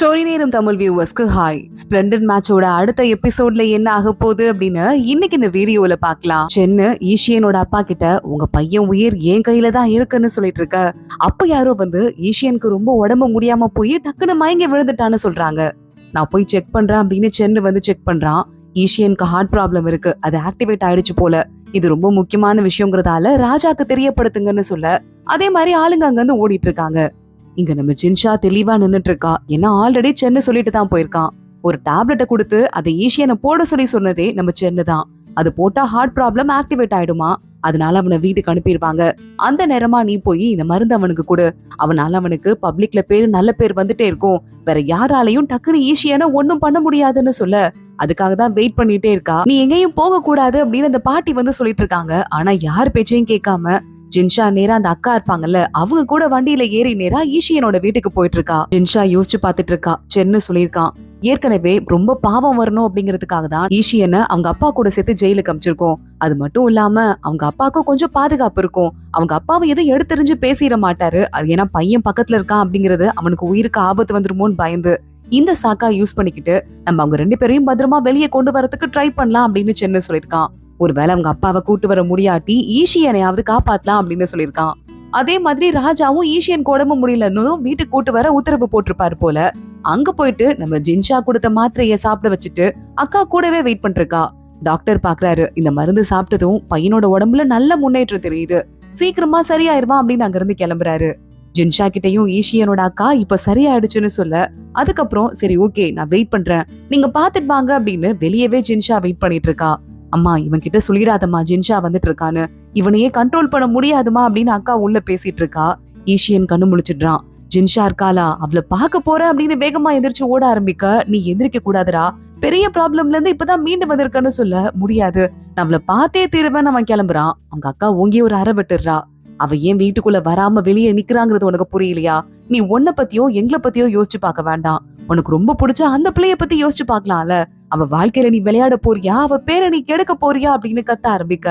Story நேரம் Tamil வியூவர்ஸ்க்கு hi. Splendid மேட்சோட அடுத்த எபிசோட்ல என்ன ஆக போகுது அப்படின்னு இன்னைக்கு இந்த வீடியோல பாக்கலாம். சென்னு ஈஷியனோட அப்பா கிட்ட உங்க பையன் உயிர் என் கையில தான் இருக்குன்னு சொல்லிட்டு இருக்க. அப்ப யாரோ வந்து ஈஷியனுக்கு ரொம்ப உடம்பு முடியாம போய் டக்குன்னு மயங்கி விழுந்துட்டான்னு சொல்றாங்க. நான் போய் செக் பண்றேன் அப்படின்னு சென்னு வந்து செக் பண்றான். ஈஷியனுக்கு ஹார்ட் ப்ராப்ளம் இருக்கு, அது ஆக்டிவேட் ஆயிடுச்சு போல. இது ரொம்ப முக்கியமான விஷயங்கிறதால ராஜாக்கு தெரியப்படுத்துங்கன்னு சொல்ல அதே மாதிரி ஆளுங்க அங்க வந்து ஓடிட்டு இருக்காங்க. இங்க நம்ம ஜின்ஷா தெளிவா நின்னுட்டு இருக்கா. ஏன்னா ஆல்ரெடி சென்னு சொல்லிட்டு தான் போயிருக்கான். ஒரு டேப்லெட்டை கொடுத்து அதை ஈஷியனை போட சொல்லி சொன்னதே நம்ம சென்னு தான். அது போட்டா ஹார்ட் ப்ராப்ளம் ஆக்டிவேட் ஆயிடுமா, அதனால அவனை வீட்டுக்கு அனுப்பிடுவாங்க. அந்த நேரமா நீ போய் இந்த மருந்து அவனுக்கு கொடு, அவனால அவனுக்கு பப்ளிக்ல பேரு நல்ல பேர் வந்துட்டே இருக்கும், வேற யாராலையும் டக்குன்னு ஈஷியனை ஒன்னும் பண்ண முடியாதுன்னு சொல்ல அதுக்காக தான் வெயிட் பண்ணிட்டே இருக்கா. நீ எங்கேயும் போக கூடாது அப்படின்னு அந்த பாட்டி வந்து சொல்லிட்டு இருக்காங்க. ஆனா யார் பேச்சையும் கேட்காம ஜின்ஷா நேரா அந்த அக்கா இருப்பாங்கல்ல, அவங்க கூட வண்டியில ஏறி நேரா ஈஷியனோட வீட்டுக்கு போயிட்டு இருக்கா. ஜின்ஷா யோசிச்சு பாத்துட்டு இருக்கா. சென்னு சொல்லியிருக்கான், ஏற்கனவே ரொம்ப பாவம் வரணும் அப்படிங்கிறதுக்காக தான் ஈஷியனை அவங்க அப்பா கூட சேர்த்து ஜெயிலுக்கு அமிச்சிருக்கோம். அது மட்டும் இல்லாம அவங்க அப்பாவுக்கும் கொஞ்சம் பாதுகாப்பு இருக்கும். அவங்க அப்பாவை எதுவும் எடுத்தெறிஞ்சு பேசிட மாட்டாரு. அது ஏன்னா பையன் பக்கத்துல இருக்கான் அப்படிங்கறது அவனுக்கு உயிருக்கு ஆபத்து வந்துருமோன்னு பயந்து இந்த சாக்கா யூஸ் பண்ணிக்கிட்டு நம்ம அவங்க ரெண்டு பேரையும் பத்திரமா வெளியே கொண்டு வரதுக்கு ட்ரை பண்ணலாம் அப்படின்னு சென்னு சொல்லியிருக்கான். ஒருவேளை அவங்க அப்பாவை கூட்டு வர முடியாட்டி ஈஷியனையாவது காப்பாத்தலாம் அப்படின்னு சொல்லியிருக்கான். அதே மாதிரி ராஜாவும் ஈஷியன் உடம்பு முடியலன்னு வீட்டுக்கு கூட்டு வர உத்தரவு போட்டிருப்பாரு போல. அங்க போயிட்டு நம்ம ஜின்ஷா கொடுத்த மாத்திரைய சாப்பிட வச்சுட்டு அக்கா கூடவே வெயிட் பண்ணிருக்கா. டாக்டர் பாக்குறாரு. இந்த மருந்து சாப்பிட்டதும் பையனோட உடம்புல நல்ல முன்னேற்றம் தெரியுது, சீக்கிரமா சரியாயிருவான் அப்படின்னு அங்க இருந்து கிளம்புறாரு. ஜின்ஷா கிட்டையும் ஈஷியனோட அக்கா இப்ப சரியாயிடுச்சுன்னு சொல்ல அதுக்கப்புறம் சரி ஓகே நான் வெயிட் பண்றேன், நீங்க பாத்துட்டு வாங்க அப்படின்னு வெளியவே ஜின்ஷா வெயிட் பண்ணிட்டு இருக்கா. அம்மா இவன் கிட்ட சொல்லிடாதம்மா ஜின்ஷா வந்துட்டு இருக்கான்னு, இவனையே கண்ட்ரோல் பண்ண முடியாதுமா அப்படின்னு அக்கா உள்ள பேசிட்டு இருக்கா. ஈஷியன் கண்ணு முழிச்சிடுறான். ஜின்ஷா இருக்காளா, அவளை பார்க்க போற அப்படின்னு வேகமா எந்திரிச்சு ஓட ஆரம்பிக்க நீ எந்திரிக்க கூடாதுரா, பெரிய ப்ராப்ளம்ல இருந்து இப்பதான் மீண்டு வந்திருக்கன்னு சொல்ல முடியாது, நான் அவளை பார்த்தே தீருவேன் அவன் கிளம்புறான். அவங்க அக்கா ஓங்கி ஒரு அறை விட்டுடுறா. அவ ஏன் வீட்டுக்குள்ள வராம வெளியே நிக்கிறாங்கிறது உனக்கு புரியலையா? நீ உன்னை பத்தியோ எங்களை பத்தியோ யோசிச்சு பார்க்க வேண்டாம், உனக்கு ரொம்ப பிடிச்ச அந்த பிள்ளைய பத்தி யோசிச்சு பாக்கலாம்ல. அவ வாழ்க்கையில நீ விளையாட போறியா, அவ பேரை நீ கெடுக்க போறியா அப்படின்னு கத்த ஆரம்பிக்க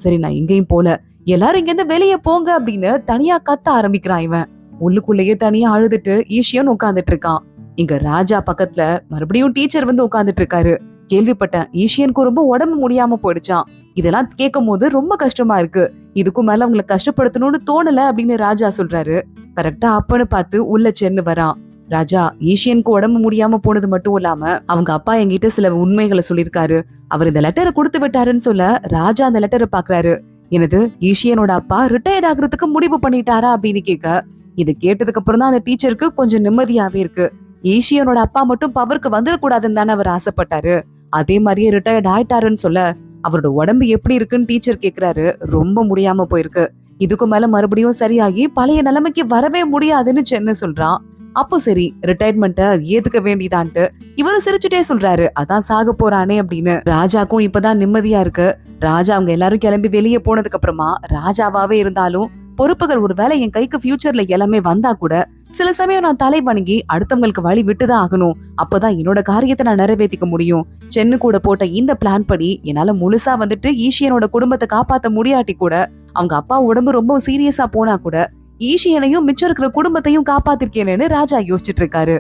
சரி நான் எங்கேயும் போல, எல்லாரும் இங்க இருந்து வெளியே போங்க அப்படின்னு தனியா கத்த ஆரம்பிக்கிறான். இவன் உள்ளுக்குள்ளேயே தனியா அழுதுட்டு ஈஷியன் உட்கார்ந்துட்டு இருக்கான். இங்க ராஜா பக்கத்துல மறுபடியும் டீச்சர் வந்து உட்கார்ந்துட்டு இருக்காரு. கேள்விப்பட்டேன் ஈஷியனுக்கு ரொம்ப உடம்பு முடியாம போயிடுச்சான். இதெல்லாம் கேட்கும் போது ரொம்ப கஷ்டமா இருக்கு, இதுக்கும் மேல அவங்களை கஷ்டப்படுத்தணும்னு தோணல அப்படின்னு ராஜா சொல்றாரு. கரெக்டா அப்பன்னு பார்த்து உள்ள சென்னு வரான். ராஜா ஈஷியனுக்கு உடம்பு முடியாம போனது மட்டும் இல்லாம அவங்க அப்பா என்கிட்ட சில உண்மைகளை சொல்லிருக்காரு, அவர் இந்த லெட்டரை கொடுத்து விட்டாருன்னு சொல்ல ராஜா அந்த லெட்டரை பாக்குறாரு. எனது ஈஷியனோட அப்பா ரிட்டையர்ட் ஆகுறதுக்கு முடிவு பண்ணிட்டாரா அப்படின்னு கேட்க இது கேட்டதுக்கு அப்புறம் தான் அந்த டீச்சருக்கு கொஞ்சம் நிம்மதியாவே இருக்கு. ஈஷியனோட அப்பா மட்டும் பவருக்கு வந்துடக்கூடாதுன்னு தானே அவர் ஆசைப்பட்டாரு, அதே மாதிரியே ரிட்டையர்ட் ஆயிட்டாருன்னு சொல்ல அவரோட உடம்பு எப்படி இருக்குன்னு டீச்சர் கேக்குறாரு. ரொம்ப முடியாம போயிருக்கு, இதுக்கு மேல மறுபடியும் சரியாகி பழைய நிலைமைக்கு வரவே முடியாதுன்னு சென்னு சொல்றான். அப்போ சரி ரிட்டையர்மெண்ட்ட ஏத்துக்க வேண்டியதான்ட்டு இவரும் சிரிச்சுட்டே சொல்றாரு, அதான் சாக போறானே அப்படின்னு. ராஜாக்கும் இப்பதான் நிம்மதியா இருக்கு. ராஜா அவங்க எல்லாரும் கிளம்பி வெளியே போனதுக்கு அப்புறமா ராஜாவாவே இருந்தாலும் பொறுப்புகள் ஒருவேளை என் கைக்கு ஃபியூச்சர்ல எல்லாமே வந்தா கூட சில சமயம் நான் தலை வணங்கி அடுத்தவங்களுக்கு வழி விட்டுதான் ஆகணும், அப்பதான் என்னோட காரியத்தை நான் நிறைவேற்றிக்க முடியும். சென்னு கூட போட்ட இந்த பிளான் படி என்னால முழுசா வந்துட்டு ஈஷியனோட குடும்பத்தை காப்பாத்த முடியாட்டி கூட அவங்க அப்பா உடம்பு ரொம்ப சீரியஸா போனா கூட ஈஷியனையும் மிச்சம் இருக்கிற குடும்பத்தையும் காப்பாத்திருக்கேன்னு ராஜா யோசிச்சுட்டு இருக்காரு.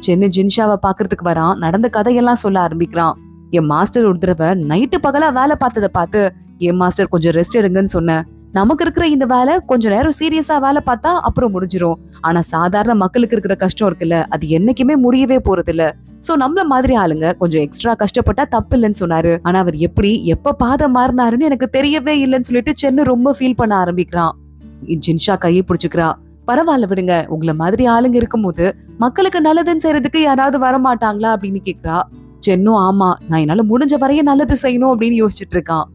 சென்னு ஜின்ஷாவை பாக்குறதுக்கு வரான். நடந்த கதையெல்லாம் சொல்ல ஆரம்பிக்கிறான். என் மாஸ்டர் ஒரு தடவை நைட்டு பகலா வேலை பார்த்ததை பார்த்து என் மாஸ்டர் கொஞ்சம் ரெஸ்ட் எடுங்கன்னு சொன்னேன். நமக்கு இருக்கிற இந்த வேலை கொஞ்ச நேரம் சீரியஸா வேலை பார்த்தா அப்புறம் முடிஞ்சிரும், ஆனா சாதாரண மக்களுக்கு இருக்கிற கஷ்டம் இருக்குல்ல அது என்னைக்குமே முடியவே போறது இல்ல. சோ நம்மள மாதிரி ஆளுங்க கொஞ்சம் எக்ஸ்ட்ரா கஷ்டப்பட்டா தப்பு இல்லைன்னு சொன்னாரு. ஆனா அவர் எப்படி எப்ப பாதம் மாறினாருன்னு எனக்கு தெரியவே இல்லைன்னு சொல்லிட்டு சென்னு ரொம்ப ஃபீல் பண்ண ஆரம்பிக்கிறான். ஜின்ஷா கையை பிடிச்சுக்கிறா. பரவாயில்ல விடுங்க, உங்களை மாதிரி ஆளுங்க இருக்கும் போது மக்களுக்கு நல்லதுன்னு செய்யறதுக்கு யாராவது வரமாட்டாங்களா அப்படின்னு கேக்குறா. சென்னும் ஆமா நான் என்னால முடிஞ்ச வரைய நல்லது செய்யணும் அப்படின்னு யோசிச்சுட்டு இருக்கான்.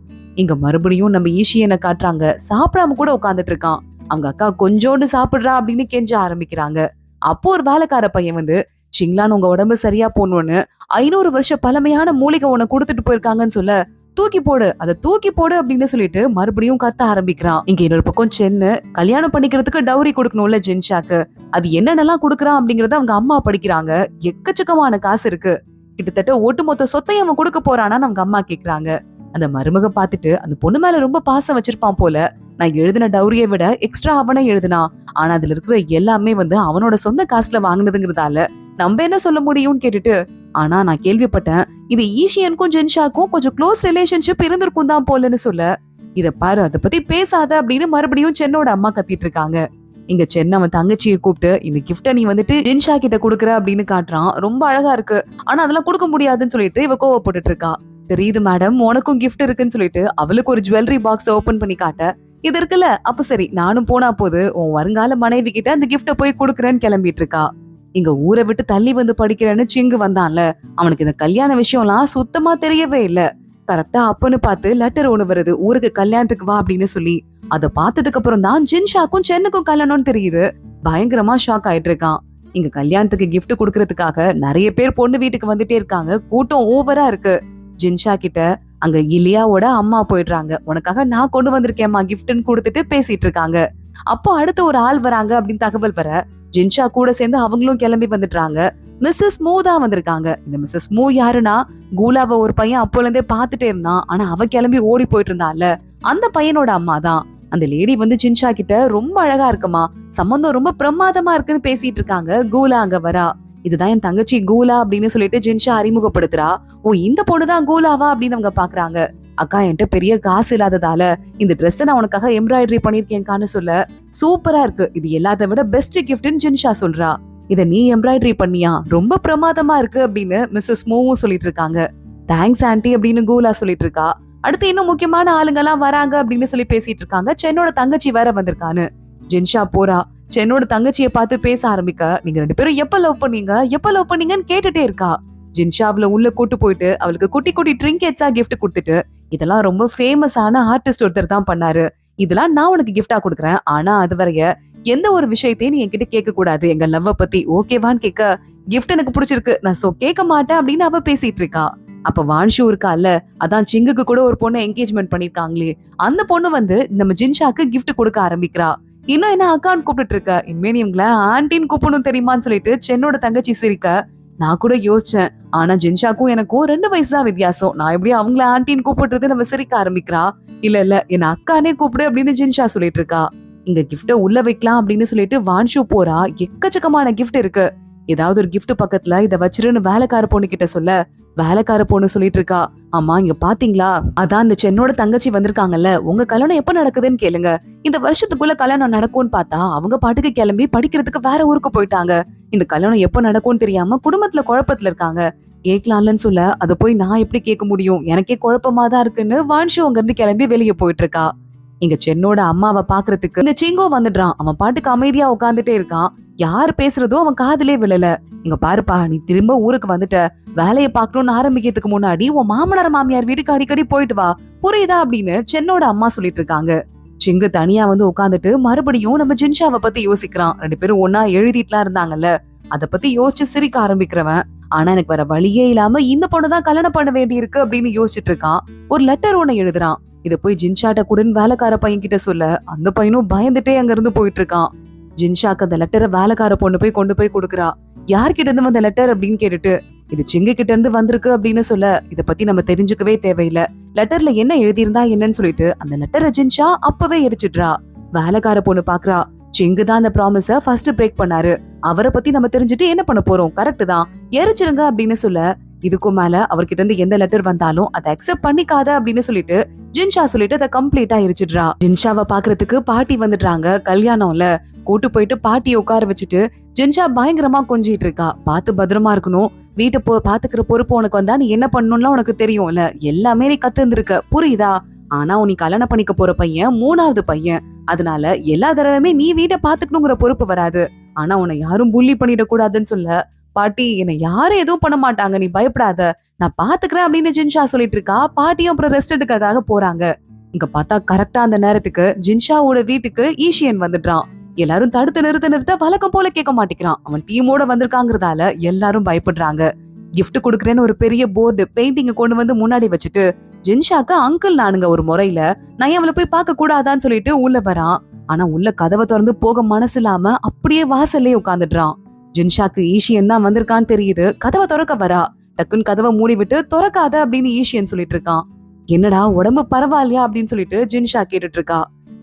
இங்க மறுபடியும் நம்ம ஈஷியனை காட்டுறாங்க. சாப்பிடாம கூட உட்காந்துட்டு இருக்கான். அவங்க அக்கா கொஞ்சோண்டு சாப்பிடுறா அப்படின்னு கெஞ்ச ஆரம்பிக்கிறாங்க. அப்போ ஒரு வேலைக்கார பையன் வந்து சிங்லான்னு உங்க உடம்பு சரியா போகணும்னு 500 வருஷம் பழமையான மூலிகை உன்னை கொடுத்துட்டு போயிருக்காங்கன்னு சொல்ல தூக்கி போடு அதை தூக்கி போடு அப்படின்னு சொல்லிட்டு மறுபடியும் கத்த ஆரம்பிக்கிறான். இங்க இன்னொரு பக்கம் சென்னு கல்யாணம் பண்ணிக்கிறதுக்கு டவுரி கொடுக்கணும்ல ஜின்ஷாக்கு, அது என்னென்னலாம் கொடுக்குறான் அப்படிங்கறத அவங்க அம்மா படிக்கிறாங்க. எக்கச்சக்கமான காசு இருக்கு, கிட்டத்தட்ட ஒட்டுமொத்த சொத்தை அவன் கொடுக்க போறானான்னு அவங்க அம்மா கேக்குறாங்க. அந்த மருமக பாத்துட்டு அந்த பொண்ணு மேல ரொம்ப பாசம் வச்சிருப்பான் போல. நான் எழுதின டவுரியை விட எக்ஸ்ட்ரா அவனே எழுதினான், ஆனா அதுல இருக்கிற எல்லாமே வந்து அவனோட சொந்த காசுல வாங்கினதுங்கிறதால நம்ம என்ன சொல்ல முடியும்னு கேட்டுட்டு, ஆனா நான் கேள்விப்பட்டேன் இது ஈஷியனுக்கும் ஜின்ஷாக்கும் கொஞ்சம் க்ளோஸ் ரிலேஷன்ஷிப் இருந்திருக்கும் தான் போலன்னு சொல்ல, இத பாரு அத பத்தி பேசாத அப்படின்னு மறுபடியும் சென்னோட அம்மா கத்திட்டு இருக்காங்க. இங்க சென்னை அவன் தங்கச்சியை கூப்பிட்டு இந்த கிஃப்ட நீ வந்துட்டு ஜின்ஷா கிட்ட குடுக்குற அப்படின்னு காட்டுறான். ரொம்ப அழகா இருக்கு, ஆனா அதெல்லாம் கொடுக்க முடியாதுன்னு சொல்லிட்டு இவ கோவப்பட்டுட்டு இருக்கா. தெரியுது மேடம் உனக்கும் கிஃப்ட் இருக்குன்னு சொல்லிட்டு அவளுக்கு ஒரு ஜுவல்லரி பாக்ஸ் ஓபன் பண்ணி காட்ட, இது இருக்குல்ல அப்ப சரி நானும் போனா போது உன் வருங்கால மனைவி கிட்ட அந்த கிஃப்ட போய் குடுக்குறேன்னு கிளம்பிட்டு இருக்கா. இங்க ஊரை விட்டு தள்ளி வந்து படிக்கிறேன்னு சிங்கு வந்தான்ல, அவனுக்கு இந்த கல்யாண விஷயம்லாம் சுத்தமா தெரியவே இல்ல. கரெக்டா அப்பன்னு பார்த்து லெட்டர் ஒண்ணு வருது, ஊருக்கு கல்யாணத்துக்கு வா அப்படின்னு சொல்லி. அத பார்த்ததுக்கு அப்புறம் தான் ஜின்ஷாக்கும் சென்னுக்கும் கல்யாணம்னு தெரியுது. பயங்கரமா ஷாக் ஆயிட்டு இருக்கான். இங்க கல்யாணத்துக்கு கிஃப்ட் குடுக்கறதுக்காக நிறைய பேர் பொண்ணு வீட்டுக்கு வந்துட்டே இருக்காங்க. கூட்டம் ஓவரா இருக்கு. ஜின்ஷா கிட்ட அங்க இலியாவோட அம்மா போயிடுறாங்க. உனக்காக நான் கொண்டு வந்திருக்கேம்மா கிஃப்ட்னு கொடுத்துட்டு பேசிட்டு இருக்காங்க. அப்போ அடுத்த ஒரு ஆள் வராங்க அப்படின்னு தகவல் வர, ஜின்ஷா கூட சேர்ந்து அவங்களும் கிளம்பி வந்துடுறாங்க. மிஸ்ஸஸ் மூ தான் வந்திருக்காங்க. இந்த மிஸ்ஸஸ் மூ யாருன்னா, கூலாவை ஒரு பையன் அப்போல இருந்தே பாத்துட்டே இருந்தான். ஆனா அவ கிளம்பி ஓடி போயிட்டு இருந்தால, அந்த பையனோட அம்மா தான். அந்த லேடி வந்து ஜின்ஷா கிட்ட ரொம்ப அழகா இருக்குமா, சம்பந்தம் ரொம்ப பிரமாதமா இருக்குன்னு பேசிட்டு இருக்காங்க. கூலா அங்க வரா. இதுதான் என் தங்கச்சி கூலா அப்படின்னு சொல்லிட்டு ஜின்ஷா அறிமுகப்படுத்துறா. ஓ இந்த பொண்ணுதான் கூலாவா அப்படின்னு அவங்க பாக்குறாங்க. அக்கா என்கிட்ட பெரிய காசு இல்லாததால இந்த ட்ரெஸ் நான் உனக்காக எம்ப்ராய்டரி பண்ணிருக்கேன்கான்னு சொல்ல, சூப்பரா இருக்கு, இது எல்லாத்த விட பெஸ்ட் கிஃப்ட்னு ஜின்ஷா சொல்றா. இத நீ எம்ப்ராய்டரி பண்ணியா, ரொம்ப பிரமாதமா இருக்கு அப்படின்னு மிஸ்ஸஸ் மூவும் சொல்லிட்டு இருக்காங்க. தேங்க்ஸ் ஆன்ட்டி அப்படின்னு கூலா சொல்லிட்டு இருக்கா. அடுத்து இன்னும் முக்கியமான ஆளுங்க எல்லாம் வராங்க அப்படின்னு சொல்லி பேசிட்டு இருக்காங்க. சென்னோட தங்கச்சி வேற வந்திருக்கான்னு. ஜின்ஷா போறா. சென்னோட தங்கச்சியை பார்த்து பேச ஆரம்பிக்க, நீங்க 2 பேரும் எப்ப லவ் பண்ணீங்கன்னு கேட்டுட்டே இருக்கா. ஜின்ஷா அவளை உள்ள கூட்டு போயிட்டு அவளுக்கு குட்டி குட்டி ட்ரிங்கெட்ஸா கிஃப்ட் கொடுத்துட்டு, இதெல்லாம் ரொம்ப ஃபேமஸான ஆர்டிஸ்ட் ஒருத்தர் தான் பண்ணாரு, இதெல்லாம் நான் உனக்கு கிஃப்டா கொடுக்குறேன், ஆனா அது வரைய எந்த ஒரு விஷயத்தையும் நீ என்கிட்ட கேட்க கூடாது, எங்க லவ்வ பத்தி ஓகேவான்னு கேட்க, கிஃப்ட் எனக்கு பிடிச்சிருக்கு நான் கேட்க மாட்டேன் அப்படின்னு அவ பேசிட்டு இருக்கா. அப்ப வான்ஷு இருக்கால, அதான் சிங்குக்கு கூட ஒரு பொண்ணு என்கேஜ்மெண்ட் பண்ணிருக்காங்களே, அந்த பொண்ணு வந்து நம்ம ஜின்ஷாக்கு கிஃப்ட் கொடுக்க ஆரம்பிக்கிறா. இன்னும் என்ன அக்கான்னு கூப்பிட்டு இருக்க, இனிமே நீ உங்களை ஆன்டின்னு கூப்பிடணும் தெரியுமான்னு சொல்லிட்டு சென்னோட தங்கச்சி சிரிக்க, நான் கூட யோசிச்சேன், ஆனா ஜின்ஷாக்கும் எனக்கும் 2 வயசு தான் வித்தியாசம், நான் எப்படி அவங்கள ஆன்டின்னு கூப்பிடுறது நம்ம சிரிக்க ஆரம்பிக்கிறா. இல்ல என்ன அக்கானே கூப்பிடு அப்படின்னு ஜின்ஷா சொல்லிட்டு இருக்கா. இங்க கிஃப்ட உள்ள வைக்கலாம் அப்படின்னு சொல்லிட்டு வான்ஷு போறா. எக்கச்சக்கமான கிஃப்ட் இருக்கு. ஏதாவது ஒரு கிஃப்ட் பக்கத்துல இத வச்சிருன்னு வேலைக்கார பொண்ணு கிட்ட சொல்ல, வேலைக்கார பொண்ணு சொல்லிட்டு இருக்கா, ஆமா இங்க பாத்தீங்களா, அதான் இந்த சென்னோட தங்கச்சி வந்திருக்காங்கல்ல, உங்க கல்யாணம் எப்ப நடக்குதுன்னு கேளுங்க, இந்த வருஷத்துக்குள்ள கல்யாணம் நடக்கும்னு பார்த்தா அவங்க பாட்டுக்கு கிளம்பி படிக்கிறதுக்கு வேற ஊருக்கு போயிட்டாங்க. இந்த கல்யாணம் எப்ப நடக்கும்னு தெரியாம குடும்பத்துல குழப்பத்துல இருக்காங்க. கேட்கலாம்லன்னு சொல்ல, அத போய் நான் எப்படி கேட்க முடியும், எனக்கே குழப்பமா தான் இருக்குன்னு வான்ஷு அங்க இருந்து கிளம்பி வெளியே போயிட்டு இருக்கா. இங்க சென்னோட அம்மாவை பாக்குறதுக்கு இந்த சிங்கோ வந்துடுறான். அவன் பாட்டுக்கு அமைதியா உட்காந்துட்டே இருக்கான். யார் பேசுறதோ அவன் காதுலே விழல. இங்க பாருப்பா, நீ திரும்ப ஊருக்கு வந்துட்ட, வேலையை பார்க்கணும்னு ஆரம்பிக்கிறதுக்கு முன்னாடி உன் மாமனார் மாமியார் வீட்டுக்கு அடிக்கடி போயிட்டு வா, புரியுதா அப்படின்னு சென்னோட அம்மா சொல்லிட்டு இருக்காங்க. சிங்கு தனியா வந்து உட்காந்துட்டு மறுபடியும் நம்ம ஜின்ஷாவை பத்தி யோசிக்கிறான். 2 பேரும் ஒன்னா எழுதிட்டுலாம் இருந்தாங்கல்ல, அத பத்தி யோசிச்சு சிரிக்க ஆரம்பிக்கிறவன், ஆனா எனக்கு வேற வழியே இல்லாம இந்த பொண்ணுதான் கல்யாணம் பண்ண வேண்டி இருக்கு அப்படின்னு யோசிச்சுட்டு இருக்கான். ஒரு லெட்டர் ஒண்ணு எழுதுறான். இத போய் ஜின்ஷாட்ட கூடன்னு வேலைக்கார பையன் கிட்ட சொல்ல, அந்த பையனும் பயந்துட்டே அங்க இருந்து போயிட்டு இருக்கான். ஜின்ஷாக்கு அந்த லெட்டரை வேலைக்கார பொண்ணு போய் கொண்டு போய் கொடுக்குறா. யார்கிட்ட இருந்து வந்த லெட்டர் அப்படின்னு கேட்டுட்டு, இது சிங்கு கிட்ட இருந்து வந்திருக்கு அப்படின்னு சொல்ல, இத பத்தி நம்ம தெரிஞ்சுக்கவே தேவையில்ல, லெட்டர்ல என்ன எழுதியிருந்தா என்னன்னு சொல்லிட்டு அந்த லெட்டரை ஜின்ஷா அப்பவே எரிச்சிடுறா. வேலைக்கார பொண்ணு பாக்குறா, சிங்கு தான் அந்த ப்ராமிஸ ஃபர்ஸ்ட் பிரேக் பண்ணாரு, அவரை பத்தி நம்ம தெரிஞ்சுட்டு என்ன பண்ண போறோம், கரெக்ட் தான், எரிச்சிருங்க அப்படின்னு சொல்ல, இதுக்கும் மேல அவர்கிட்ட இருந்து எந்த லெட்டர் வந்தாலும் அதை அக்செப்ட் பண்ணிக்காத அப்படின்னு சொல்லிட்டு ஜின்ஷா சொல்லிட்டு அதை கம்ப்ளீட்டா எரிச்சிடுறா. ஜின்ஷாவை பாக்குறதுக்கு பாட்டி வந்துடுறாங்க. கல்யாணம்ல கூட்டு போயிட்டு பாட்டியை உட்கார வச்சுட்டு ஜின்ஷா பயங்கரமா கொஞ்சிட்டு இருக்கா. பார்த்து பத்திரமா இருக்கணும், வீட்டை பாத்துக்கிற பொறுப்பு உனக்கு வந்தா நீ என்ன பண்ணணும்லாம் உனக்கு தெரியும்ல, எல்லாமே நீ கத்துருக்க புரியுதா, ஆனா நீ கல்யாணம் பண்ணிக்க போற பையன் 3வது பையன், அதனால எல்லா தடவையுமே நீ வீட்டை பாத்துக்கணுங்கிற பொறுப்பு வராது, ஆனா உன்னை யாரும் புள்ளி பண்ணிட கூடாதுன்னு சொல்ல, பாட்டி என்னை யாரும் எதுவும் பண்ண மாட்டாங்க, நீ பயப்படாத, நான் பாத்துக்கிறேன் அப்படின்னு ஜின்ஷா சொல்லிட்டு இருக்கா. பாட்டியும் அப்புறம் ரெஸ்ட் எடுக்கிறதுக்காக போறாங்க. இங்க பார்த்தா கரெக்டா அந்த நேரத்துக்கு ஜின்ஷாவோட வீட்டுக்கு ஈஷியன் வந்துடுறான். எல்லாரும் தடுத்து நிறுத்த வழக்கம் போல கேட்க மாட்டேங்கிறான். அவன் டீமோட வந்திருக்காங்கிறதால எல்லாரும் பயப்படுறாங்க. கிஃப்ட் கொடுக்குறேன்னு ஒரு பெரிய போர்டு பெயிண்டிங்க கொண்டு வந்து முன்னாடி வச்சுட்டு ஜின்ஷாக்கு அங்கிள் நானுங்க ஒரு முறையில, நான் அவளை போய் பார்க்க கூடாதான்னு சொல்லிட்டு உள்ள வரான். ஆனா உள்ள கதவை திறந்து போக மனசு இல்லாம அப்படியே வாசல்லே உட்காந்துடுறான். ஜின்ஷாக்கு ஈஷியன் தான் வந்திருக்கான்னு தெரியுது. கதவை திறக்க வரா. டக்குன்னு கதவை மூடி விட்டு திறக்காத அப்படின்னு ஈஷியன் சொல்லிட்டு இருக்கான். என்னடா உடம்பு பரவாயில்லையா அப்படின்னு சொல்லிட்டு ஜின்ஷா கேட்டுட்டு இருக்கா.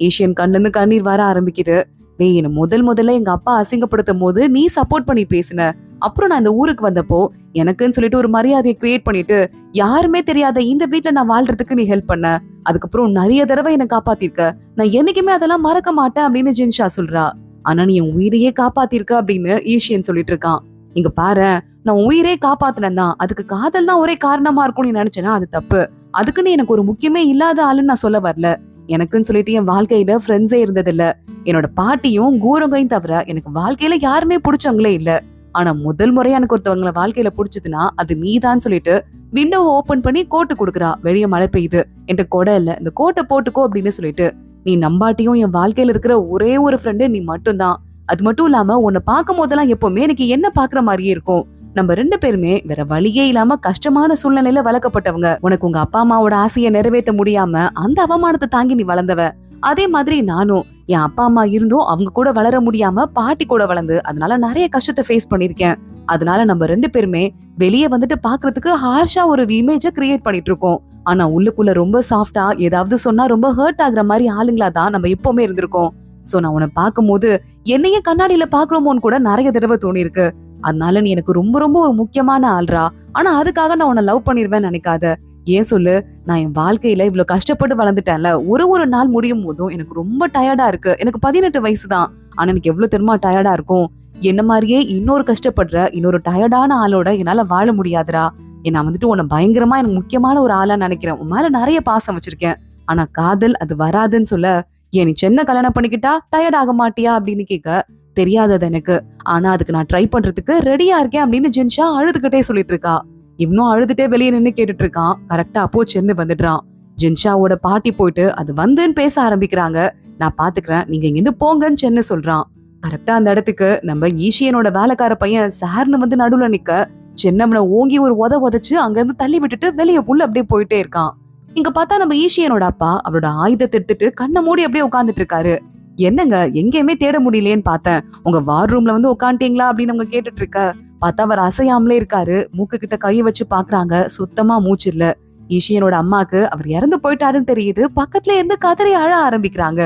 ஈஷியன் கண்ணுல இருந்து கண்ணீர் வர ஆரம்பிக்குது. டேய், என்ன முதல்ல எங்க அப்பா அசிங்கப்படுத்தும் போது நீ சப்போர்ட் பண்ணி பேசின, அப்புறம் நான் இந்த ஊருக்கு வந்தப்போ எனக்குன்னு சொல்லிட்டு ஒரு மரியாதையை கிரியேட் பண்ணிட்டு யாருமே தெரியாத இந்த வீட்டுல நான் வாழ்றதுக்கு நீ ஹெல்ப் பண்ண. அதுக்கப்புறம் நிறைய தடவை என்ன காப்பாத்திருக்க. நான் என்னைக்குமே அதெல்லாம் மறக்க மாட்டேன் அப்படின்னு ஜின்ஷா சொல்றா. ஆனா நீ என் உயிரையே காப்பாத்திருக்க அப்படின்னு ஈஷியன் சொல்லிட்டு இருக்கான். இங்க பாரு, நான் உயிரே காப்பாத்தினேன் தான், அதுக்கு காதல் தான் ஒரே காரணமா இருக்கும் நீ நினைச்சேன்னா அது தப்பு. அதுக்குன்னு எனக்கு ஒரு முக்கியமே இல்லாத ஆளுன்னு நான் சொல்ல வரல. எனக்குன்னு சொல்லிட்டு என் வாழ்க்கையில ஃப்ரெண்ட்ஸே இருந்தது இல்ல. என்னோட பாட்டியும் கூரங்கையும் தவிர எனக்கு வாழ்க்கையில யாருமே பிடிச்சவங்களே இல்ல. ஆனா முதல் முறையா எனக்கு ஒருத்தவங்களை வாழ்க்கையில பிடிச்சதுன்னா அது நீதான் சொல்லிட்டு விண்டோவை ஓபன் பண்ணி கோட்டு கொடுக்குறா. வெளியே மழை பெய்யுது, என்கிட்ட கொடை இல்ல, இந்த கோட்டை போட்டுக்கோ அப்படின்னு சொல்லிட்டு. நீ நம்பாட்டியும் என் வாழ்க்கையில இருக்கிற ஒரே ஒரு ஃப்ரெண்டு நீ மட்டும்தான். அது மட்டும் இல்லாம உன்னை பார்க்கும் போதெல்லாம் எப்பவுமே எனக்கு என்ன பாக்குற மாதிரியே இருக்கும். நம்ம 2 பேருமே வேற வழியே இல்லாம கஷ்டமான சூழ்நிலையில வளர்க்கப்பட்டவங்க. உனக்கு உங்க அப்பா அம்மாவோட ஆசையை நிறைவேற்ற முடியாம அந்த அவமானத்தை தாங்கி நீ வளர்ந்தவ. அதே மாதிரி நானும் என் அப்பா அம்மா இருந்தும் அவங்க கூட வளர முடியாம பாட்டி கூட வளர்ந்து அதனால நிறைய கஷ்டத்தை ஃபேஸ் பண்ணிருக்கேன். அதனால நம்ம 2 பேருமே வெளியே வந்துட்டு பாக்குறதுக்கு ஹார்ஷா ஒரு இமேஜ கிரியேட் பண்ணிட்டு இருக்கோம். ஆனா உள்ளுக்குள்ள ரொம்ப சாஃப்டா ஏதாவது சொன்னா ரொம்ப ஹர்ட் ஆகுற மாதிரி ஆளுங்களா தான் நம்ம எப்பவுமே இருந்திருக்கோம். சோ நான் உன்னை பார்க்கும் போது என்னையே கண்ணாடியில பாக்குறோமோன்னு கூட நிறைய தடவை தோணி இருக்கு. அதனால நீ எனக்கு ரொம்ப ரொம்ப ஒரு முக்கியமான ஆள்ரா. ஆனா அதுக்காக நான் உன்னை லவ் பண்ணிருவேன்னு நினைக்காத. ஏன் சொல்லு, நான் என் வாழ்க்கையில இவ்வளவு கஷ்டப்பட்டு வளர்ந்துட்டேன்ல. ஒரு நாள் முடியும் போதும் எனக்கு ரொம்ப டயர்டா இருக்கு. எனக்கு 18 வயசு தான். ஆனா எனக்கு எவ்வளவு தெரியுமா டயர்டா இருக்கும். என்ன மாதிரியே இன்னொரு கஷ்டப்படுற இன்னொரு டயர்டான ஆளோட என்னால வாழ முடியாதுடா. நான் வந்துட்டு உன்னை பயங்கரமா எனக்கு முக்கியமான ஒரு ஆளா நினைக்கிறேன். உன் மேல நிறைய பாசம் வச்சிருக்கேன். ஆனா காதல் அது வராதுன்னு சொல்ல, ஏன் நீ சென்னை கல்யாணம் பண்ணிக்கிட்டா டயர்ட் ஆக மாட்டியா அப்படின்னு கேட்க, தெரியாதது எனக்கு. ஆனா அதுக்கு நான் ட்ரை பண்றதுக்கு ரெடியா இருக்கேன் அப்படின்னு ஜின்ஷா அழுதுகிட்டே சொல்லிட்டு இருக்கா. இவனும் அழுதுட்டே வெளியே நின்னு கேட்டுட்டு இருக்கான். கரெக்டா அப்போ சென்னு வந்துடுறான். ஜின்ஷாவோட பாட்டி போயிட்டு அது வந்துன்னு பேச ஆரம்பிக்கிறாங்க. நான் பாத்துக்கிறேன், நீங்க இங்கிருந்து போங்கன்னு சென்னு சொல்றான். கரெக்டா அந்த இடத்துக்கு நம்ம ஈஷியனோட வேலைக்கார பையன் சார்னு வந்து நடுவுல நிக்க, சென்னவனை ஓங்கி ஒரு உதைச்சு அங்க இருந்து தள்ளி விட்டுட்டு வெளியே புள்ள அப்படியே போயிட்டே இருக்கான். இங்க பார்த்தா நம்ம ஈஷியனோட அப்பா அவரோட ஆயுதத்தை எடுத்துட்டு கண்ணை மூடி அப்படியே உட்காந்துட்டு இருக்காரு. என்னங்க எங்கேயுமே தேட முடியலேன்னு பார்த்தேன், உங்க வார் ரூம்ல வந்து உட்காந்துட்டீங்களா அப்படின்னு அவங்க கேட்டுட்டு இருக்க, பார்த்தா அவர் அசையாமலே இருக்காரு. மூக்கு கிட்ட கையை வச்சு பாக்குறாங்க, சுத்தமா மூச்சு இல்ல. ஈஷியனோட அம்மாக்கு அவர் இறந்து போயிட்டாருன்னு தெரியுது. பக்கத்துல இருந்து கதறி அழ ஆரம்பிக்கிறாங்க.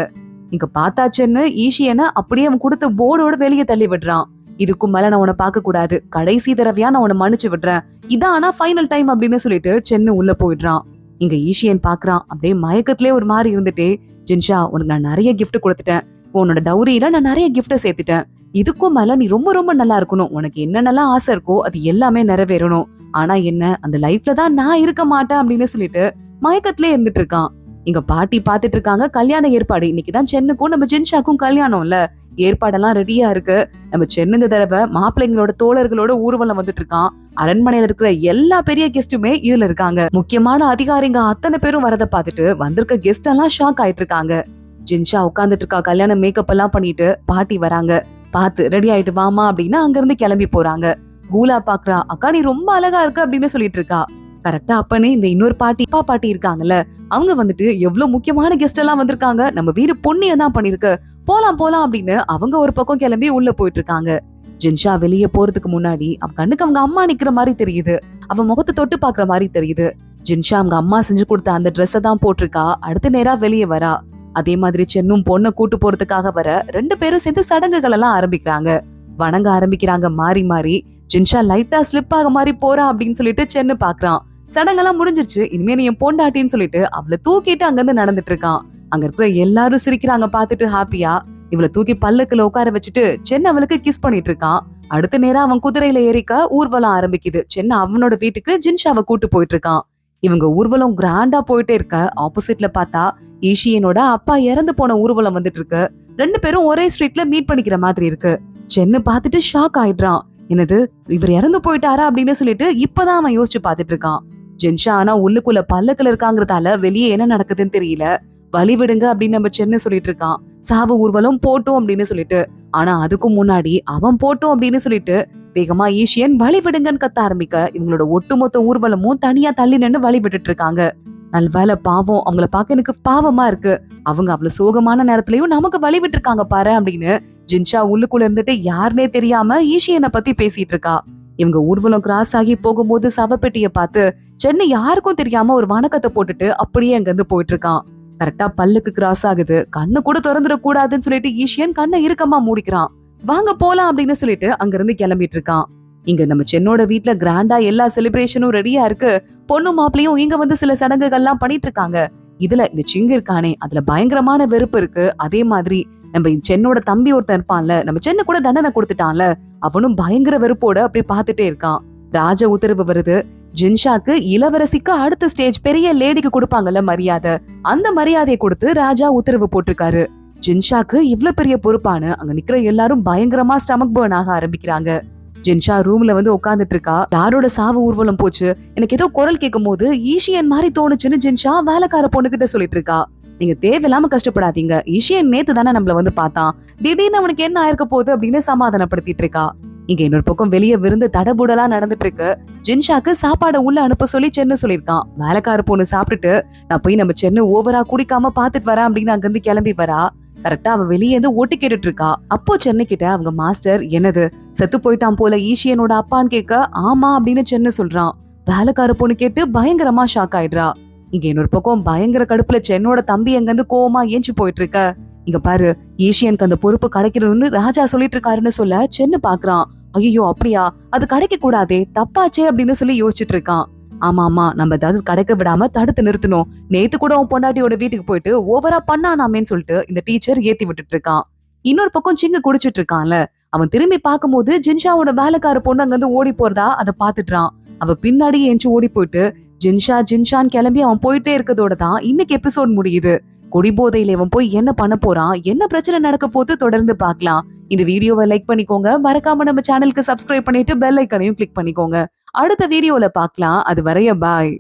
இங்க பார்த்தாச்சுன்னு ஈஷியனை அப்படியே அவன் கொடுத்த போர்டோட வெளியே தள்ளி விடுறான். இதுக்கும் மேல நான் உன்னை பார்க்க கூடாது, கடைசி தடவையா நான் உன்னை மன்னிச்சு விடுறேன், இதான் ஆனா ஃபைனல் டைம் அப்படின்னு சொல்லிட்டு சென்னு உள்ள போயிடுறான். இங்க ஈஷியன் பாக்குறான். அப்படியே மயக்கத்திலே ஒரு மாதிரி இருந்துட்டே, ஜின்ஷா உனக்கு நான் நிறைய கிஃப்ட் கொடுத்துட்டேன், உன்னோட டவுரியில நான் நிறைய கிஃப்ட சேர்த்துட்டேன். இதுக்கும் மேல நீ ரொம்ப ரொம்ப நல்லா இருக்கணும், உனக்கு என்னென்னலாம் ஆசை இருக்கோ அது எல்லாமே நிறைவேறணும். ஆனா என்ன, அந்த லைஃப்ல தான் நான் இருக்க மாட்டேன் அப்படின்னு சொல்லிட்டு மயக்கத்திலே இருந்துட்டு இருக்கான். இங்க பாட்டி பாத்துட்டு இருக்காங்க கல்யாண ஏற்பாடு. இன்னைக்குதான் சென்னுக்கும் நம்ம ஜின்ஷாக்கும் கல்யாணம்ல. ஏற்பாடெல்லாம் ரெடியா இருக்கு. நம்ம சென்னு இந்த தடவை மாப்பிள்ளைங்களோட தோழர்களோட ஊர்வலம் வந்துட்டு இருக்கான். அரண்மனையில இருக்கிற எல்லா பெரிய கெஸ்டுமே இதுல இருக்காங்க. முக்கியமான அதிகாரிங்க அத்தனை பேரும் வரத பாத்துட்டு வந்திருக்க கெஸ்ட் எல்லாம் ஷாக் ஆயிட்டு இருக்காங்க. ஜின்ஷா உட்காந்துட்டு இருக்கா, கல்யாண மேக்கப் எல்லாம் பண்ணிட்டு. பாட்டி வராங்க, பாத்து ரெடி ஆயிட்டு வாமா அப்படின்னு அங்க இருந்து கிளம்பி போறாங்க. கூலா பாக்குறா, அக்கா நீ ரொம்ப அழகா இருக்க அப்படின்னு சொல்லிட்டு இருக்கா. கரெக்டா அப்பனே இந்த இன்னொரு பாட்டி அப்பா பாட்டி இருக்காங்கல்ல, அவங்க வந்துட்டு எவ்வளவு முக்கியமான கெஸ்ட் எல்லாம் வந்திருக்காங்க, நம்ம வீடு பொண்ணியம் தான் பண்ணிருக்கு, போலாம் போலாம் அப்படின்னு அவங்க ஒரு பக்கம் கிளம்பி உள்ள போயிட்டு இருக்காங்க. ஜின்ஷா வெளியே போறதுக்கு முன்னாடி அவ கண்ணுக்கு அவங்க அம்மா நிக்கிற மாதிரி தெரியுது. அவ முகத்தை தொட்டு பாக்குற மாதிரி தெரியுது. ஜின்ஷா அவங்க அம்மா செஞ்சு கொடுத்த அந்த ட்ரெஸ்ஸை தான் போட்டிருக்கா. அடுத்த நேரா வெளியே வரா. அதே மாதிரி சென்னும் பொண்ணை கூட்டு போறதுக்காக வர 2 பேரும் சேர்ந்து சடங்குகள் எல்லாம் ஆரம்பிக்கிறாங்க. வணங்க ஆரம்பிக்கிறாங்க மாறி மாறி. ஜின்ஷா லைட்டா ஸ்லிப் ஆக மாதிரி போறா அப்படின்னு சொல்லிட்டு சென்னு பாக்குறான். சடங்கெல்லாம் முடிஞ்சிருச்சு, இனிமே நீ என் பொண்டாட்டின்னு சொல்லிட்டு அவளை தூக்கிட்டு அங்க இருந்து நடந்துட்டு இருக்கான். அங்க இருக்கிற எல்லாரும் சிரிக்கிறாங்க பாத்துட்டு ஹாப்பியா. இவளை தூக்கி பல்லுக்குள்ள உட்கார வச்சுட்டு சென்னை அவளுக்கு கிஸ் பண்ணிட்டு இருக்கான். அடுத்த நேரம் அவன் குதிரையில ஏறிக்க ஊர்வலம் ஆரம்பிக்குது. சென்னை அவனோட வீட்டுக்கு ஜின்ஷாவை கூட்டு போயிட்டு இருக்கான். இவங்க ஊர்வலம் கிராண்டா போயிட்டே இருக்க, ஆப்போசிட்ல பார்த்தா ஈஷியனோட அப்பா இறந்து போன ஊர்வலம் வந்துட்டு இருக்கு. 2 பேரும் ஒரே ஸ்ட்ரீட்ல மீட் பண்ணிக்கிற மாதிரி இருக்கு. சென்னு பாத்துட்டு ஷாக் ஆயிடுறான். என்னது, இவர் இறந்து போயிட்டாரா அப்படின்னு சொல்லிட்டு இப்பதான் அவன் யோசிச்சு பாத்துட்டு இருக்கான். ஜின்ஷா ஆனா உள்ளுக்குள்ள பல்லக்குல இருக்காங்கிறதால வெளியே என்ன நடக்குதுன்னு தெரியல. வழி விடுங்க அப்படின்னு நம்ம சென்னு சொல்லிட்டு இருக்கான். சாவு ஊர்வலம் போட்டோம் அப்படின்னு சொல்லிட்டு. ஆனா அதுக்கும் முன்னாடி அவன் போட்டோம் அப்படின்னு சொல்லிட்டு வேகமா ஈஷியன் வழி விடுங்கன்னு கத்த ஆரம்பிக்க, இவங்களோட ஒட்டுமொத்த ஊர்வலமும் தனியா தள்ளி நின்னு வழி விட்டுட்டு இருக்காங்க. நல்வேலை பாவம், அவங்கள பார்க்க எனக்கு பாவமா இருக்கு. அவங்க அவ்வளவு சோகமான நேரத்திலயும் நமக்கு வழி விட்டு இருக்காங்க பாரு அப்படின்னு ஜின்ஷா உள்ளுக்குள்ள இருந்துட்டு யாருனே தெரியாம ஈஷியனை பத்தி பேசிட்டு இருக்கா. இவங்க ஊர்வலம் கிராஸ் ஆகி போகும்போது சவப்பெட்டிய பார்த்து சென்னை யாருக்கும் தெரியாம ஒரு வணக்கத்தை போட்டுட்டு அப்படியே அங்க இருந்து போயிட்டு இருக்கான். கரெக்டா பல்லுக்கு கிராஸ் ஆகுது. கண்ணு கூட திறந்துட கூடாதுன்னு சொல்லிட்டு ஈஷியன் கண்ணை இறுக்கமா மூடிக்கிறான். வாங்க போலாம் அப்படின்னு சொல்லிட்டு அங்க இருந்து கிளம்பிட்டு இருக்கான். இங்க நம்ம சென்னோட வீட்ல கிராண்டா எல்லா செலிப்ரேஷனும் ரெடியா இருக்கு. பொண்ணு மாப்பிளையும் இங்க வந்து சில சடங்குகள்லாம் பண்ணிட்டு இருக்காங்க. இதுல இந்த சிங்கு இருக்கானே அதுல பயங்கரமான வெறுப்பு இருக்கு. அதே மாதிரி நம்ம சென்னோட தம்பி ஒருத்தன் இருப்பான்ல, நம்ம சென்ன கூட தண்டனை கொடுத்துட்டான்ல, அவனும் பயங்கர வெறுப்போட அப்படி பாத்துட்டே இருக்கான். ராஜ உத்தரவு வருது. ஜின்ஷாக்கு இளவரசிக்கு அடுத்த ஸ்டேஜ் பெரிய லேடிக்கு கொடுப்பாங்கல்ல மரியாதை, அந்த மரியாதையை கொடுத்து ராஜா உத்தரவு போட்டிருக்காரு. ஜின்ஷாக்கு இவ்ளோ பெரிய பொறுப்பானு அங்க நிக்கிற எல்லாரும் பயங்கரமா ஸ்டமக் பர்ன் ஆக ஆரம்பிக்கிறாங்க. ஜின்ஷா ரூம்ல வந்து உட்கார்ந்துட்டு இருக்கா. யாரோட சாவு ஊர்வலம் போச்சு, எனக்கு ஏதோ குரல் கேட்கும் போது ஈஷியன் மாதிரி தோணுச்சுன்னு ஜின்ஷா வேலைக்கார பொண்ணுகிட்ட சொல்லிட்டு இருக்கா. நீங்க தேவையில்லாம கஷ்டப்படாதீங்க, ஈஷியன் நேத்து தானே நம்மள வந்து பார்த்தான், திடீர்னு அவனுக்கு என்ன ஆயிருக்க போகுது அப்படின்னு சமாதானப்படுத்திட்டு இருக்கா. இங்க இன்னொரு பக்கம் வெளியே விருந்து தடபுடலா நடந்துட்டு இருக்கு. ஜின்ஷாக்கு சாப்பாடை உள்ள அனுப்ப சொல்லி சென்னு சொல்லிருக்கான். வேலைக்கார பொண்ணு சாப்பிட்டுட்டு நான் போய் நம்ம சென்னு ஓவரா குடிக்காம பாத்துட்டு வரேன் அப்படின்னு அங்கிருந்து கிளம்பி வரா. கரெக்டா அவ வெளியே இருந்து ஓட்டு கேட்டுட்டு இருக்கா. அப்போ சென்னை கிட்ட அவங்க மாஸ்டர் என்னது செத்து போயிட்டான் போல ஈஷியனோட அப்பான்னு கேட்க ஆமா அப்படின்னு சென்னு சொல்றான். வேலைக்கார பொண்ணு கேட்டு பயங்கரமா ஷாக் ஆயிடுறா. இங்க இன்னொரு பக்கம் பயங்கர கடுப்புல சென்னோட தம்பி எங்க இருந்து கோவமா ஏஞ்சி போயிட்டு இருக்க. இங்க பாரு, ஈஷியனுக்கு அந்த பொறுப்பு கிடைக்கிறதுன்னு ராஜா சொல்லிட்டு இருக்காருன்னு சொல்ல சென்னு பாக்குறான். ஐயோ அப்படியா, அது கிடைக்க கூடாதே, தப்பாச்சே அப்படின்னு சொல்லி யோசிச்சுட்டு இருக்கான். ஆமா ஆமா, நம்ம ஏதாவது கிடைக்க விடாம தடுத்து நிறுத்தணும். நேத்து கூட உன் பொண்டாட்டியோட வீட்டுக்கு போயிட்டு ஓவரா பண்ணானாமேன்னு சொல்லிட்டு இந்த டீச்சர் ஏத்தி விட்டுட்டு இருக்கான். இன்னொரு பக்கம் சிங்கு குடிச்சிட்டு இருக்கான்ல, அவன் திரும்பி பார்க்கும்போது ஜின்ஷாவோட வேலைக்கார பொண்ணு அங்க இருந்து ஓடி போறதா அதை பாத்துட்டான். அவ பின்னாடி ஏஞ்சி ஓடி போயிட்டு ஜின்ஷா ஜின்ஷான்னு கிளம்பி அவன் போயிட்டே இருக்கதோட தான் இன்னைக்கு எபிசோட் முடியுது. குடிபோதையில இவன் போய் என்ன பண்ண போறான், என்ன பிரச்சனை நடக்க போது தொடர்ந்து பார்க்கலாம். இந்த வீடியோவை லைக் பண்ணிக்கோங்க, மறக்காம நம்ம சேனலுக்கு சப்ஸ்கிரைப் பண்ணிட்டு பெல் ஐக்கனையும் கிளிக் பண்ணிக்கோங்க. அடுத்த வீடியோல பார்க்கலாம். அது வரைய பாய்.